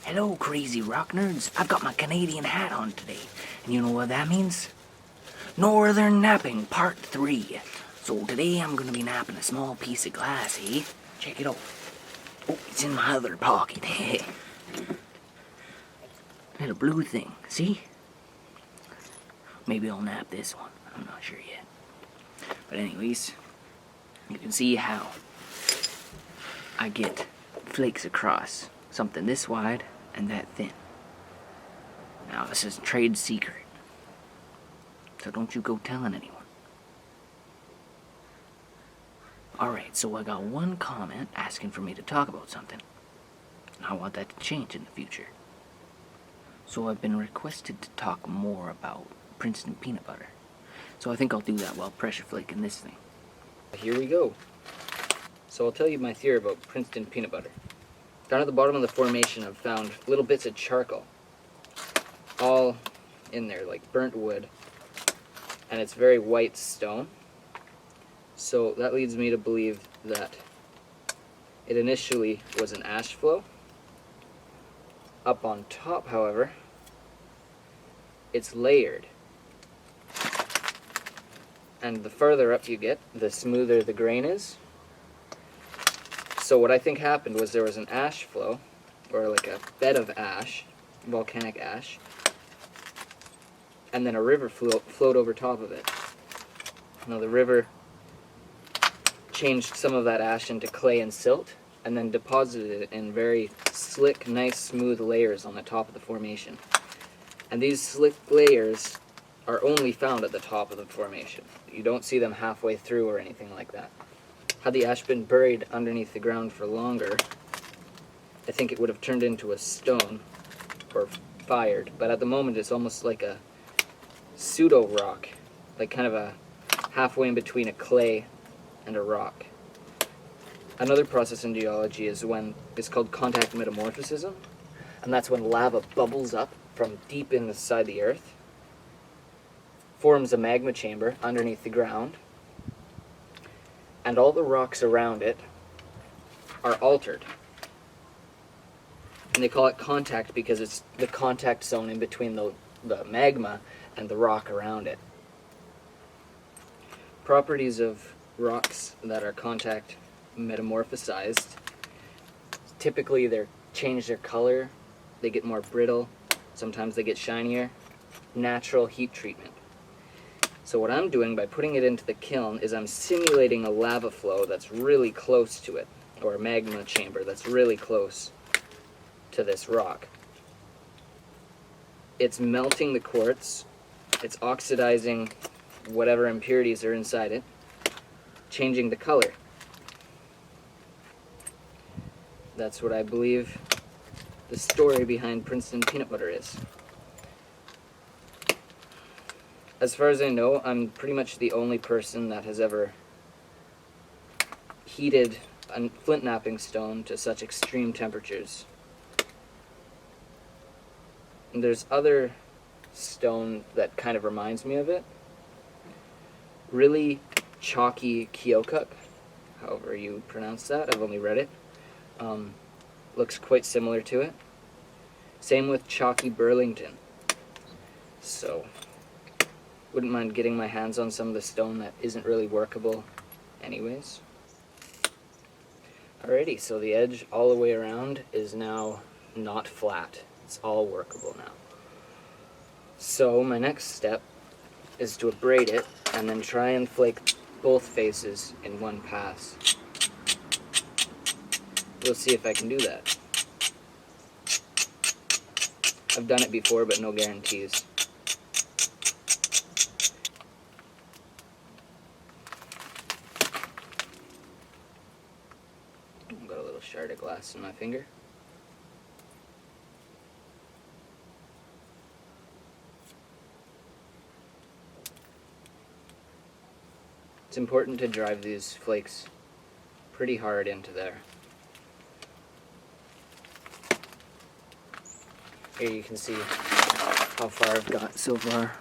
Hello, crazy rock nerds. I've got my Canadian hat on today. And you know what that means? Northern Napping Part 3. So today I'm going to be napping a small piece of glass, eh? Check it out. Oh, it's in my other pocket. Little blue thing, see? Maybe I'll nap this one. I'm not sure yet. But anyways, you can see how I get flakes across. Something this wide and that thin. Now this is a trade secret. So don't you go telling anyone. Alright, so I got one comment asking for me to talk about something. And I want that to change in the future. So I've been requested to talk more about Princeton peanut butter. So I think I'll do that while pressure flaking this thing. Here we go. So I'll tell you my theory about Princeton peanut butter. Down at the bottom of the formation I've found little bits of charcoal. All in there, like burnt wood. And it's very white stone. So that leads me to believe that it initially was an ash flow. Up on top, however, it's layered. And the further up you get, the smoother the grain is. So what I think happened was there was an ash flow, or like a bed of ash, volcanic ash, and then a river flowed over top of it. Now the river changed some of that ash into clay and silt, and then deposited it in very slick, nice, smooth layers on the top of the formation. And these slick layers are only found at the top of the formation. You don't see them halfway through or anything like that. Had the ash been buried underneath the ground for longer, I think it would have turned into a stone or fired. But at the moment it's almost like a pseudo rock, like kind of a halfway in between a clay and a rock. Another process in geology is when it's called contact metamorphism, and that's when lava bubbles up from deep inside the earth, forms a magma chamber underneath the ground, and all the rocks around it are altered. And they call it contact because it's the contact zone in between the magma and the rock around it. Properties of rocks that are contact metamorphosized, typically they change their color, they get more brittle, sometimes they get shinier. Natural heat treatment. So what I'm doing by putting it into the kiln is I'm simulating a lava flow that's really close to it, or a magma chamber that's really close to this rock. It's melting the quartz, it's oxidizing whatever impurities are inside it, changing the color. That's what I believe the story behind Princeton peanut butter is. As far as I know, I'm pretty much the only person that has ever heated a flint knapping stone to such extreme temperatures. And there's other stone that kind of reminds me of it. Really chalky Keokuk, however you pronounce that, I've only read it. Looks quite similar to it. Same with chalky Burlington. So wouldn't mind getting my hands on some of the stone that isn't really workable anyways. Alrighty, so the edge all the way around is now not flat. It's all workable now. So my next step is to abrade it and then try and flake both faces in one pass. We'll see if I can do that. I've done it before, but no guarantees. Got a little shard of glass in my finger. It's important to drive these flakes pretty hard into there. Here you can see how far I've got so far.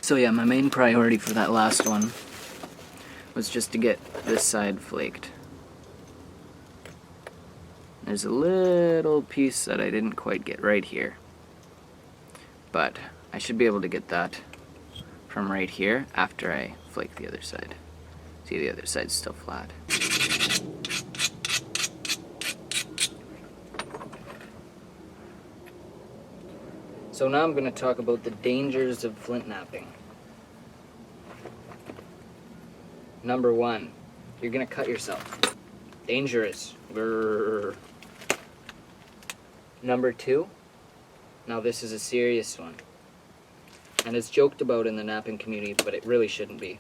So yeah, my main priority for that last one was just to get this side flaked. There's a little piece that I didn't quite get right here, but I should be able to get that from right here after I flake the other side. See, the other side's still flat. So now I'm going to talk about the dangers of flint knapping. Number 1, you're going to cut yourself. Dangerous. Grrr. Number 2, now this is a serious one, and it's joked about in the knapping community, but it really shouldn't be.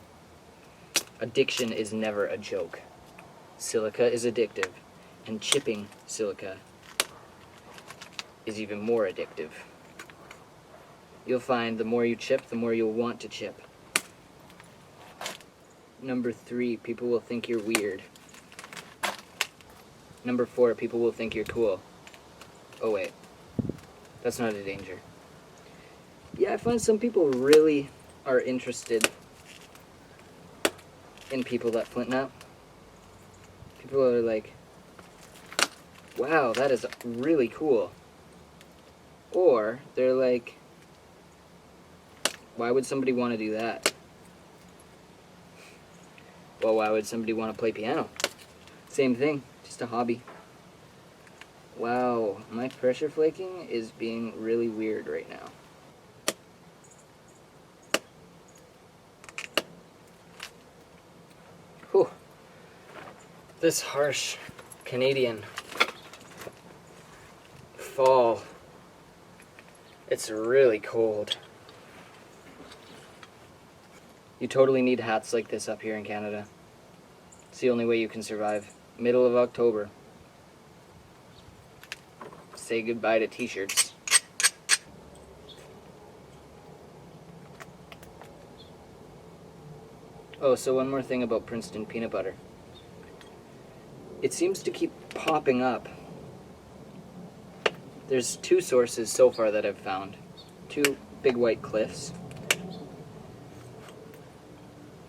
Addiction is never a joke. Silica is addictive, and chipping silica is even more addictive. You'll find the more you chip, the more you'll want to chip. Number 3, people will think you're weird. Number 4, people will think you're cool. Oh wait, that's not a danger. Yeah, I find some people really are interested in people that flint knap. People are like, wow, that is really cool. Or they're like, why would somebody want to do that? Well, why would somebody want to play piano? Same thing, just a hobby. Wow, my pressure flaking is being really weird right now. Whew. This harsh Canadian fall, it's really cold. You totally need hats like this up here in Canada. It's the only way you can survive. Middle of October. Say goodbye to t-shirts. Oh, so one more thing about Princeton peanut butter. It seems to keep popping up. There's 2 sources so far that I've found. 2 big white cliffs.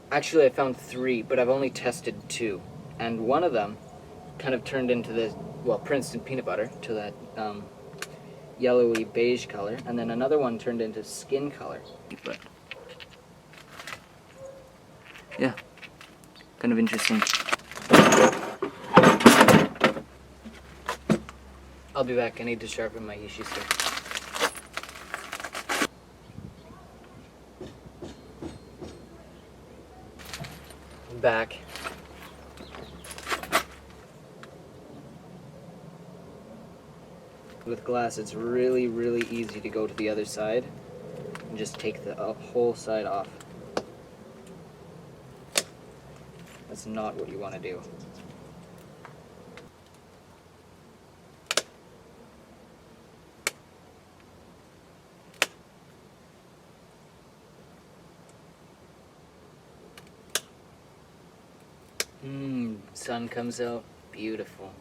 Actually, I found 3, but I've only tested 2. And one of them kind of turned into the, well, Princeton peanut butter, to that yellowy beige color. And then another one turned into skin color. But yeah, kind of interesting. I'll be back. I need to sharpen my Yishi stick. Back. With glass, it's really, really easy to go to the other side and just take the whole side off. That's not what you want to do. Sun comes out, beautiful.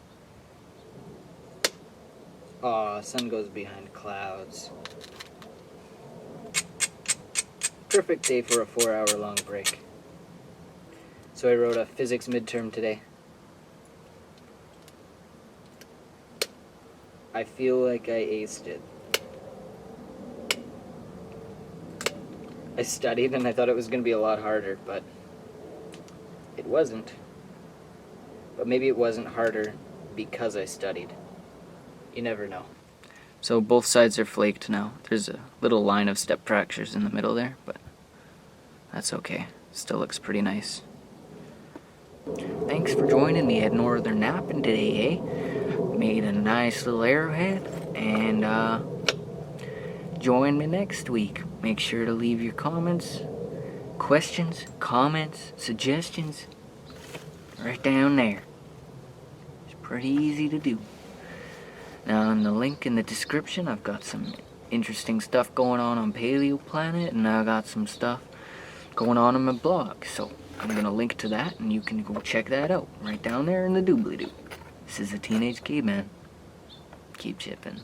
Aw, sun goes behind clouds. Perfect day for a 4-hour-long break. So I wrote a physics midterm today. I feel like I aced it. I studied and I thought it was going to be a lot harder, but it wasn't. But maybe it wasn't harder because I studied. You never know. So both sides are flaked now. There's a little line of step fractures in the middle there, but that's okay. Still looks pretty nice. Thanks for joining me at Northern Napping today, eh? Made a nice little arrowhead, and join me next week. Make sure to leave your comments, questions, comments, suggestions right down there. It's pretty easy to do. Now in the link in the description, I've got some interesting stuff going on Paleo Planet, and I got some stuff going on my blog. So I'm gonna link to that, and you can go check that out right down there in the doobly-doo. This is the Teenage Caveman. Keep chipping.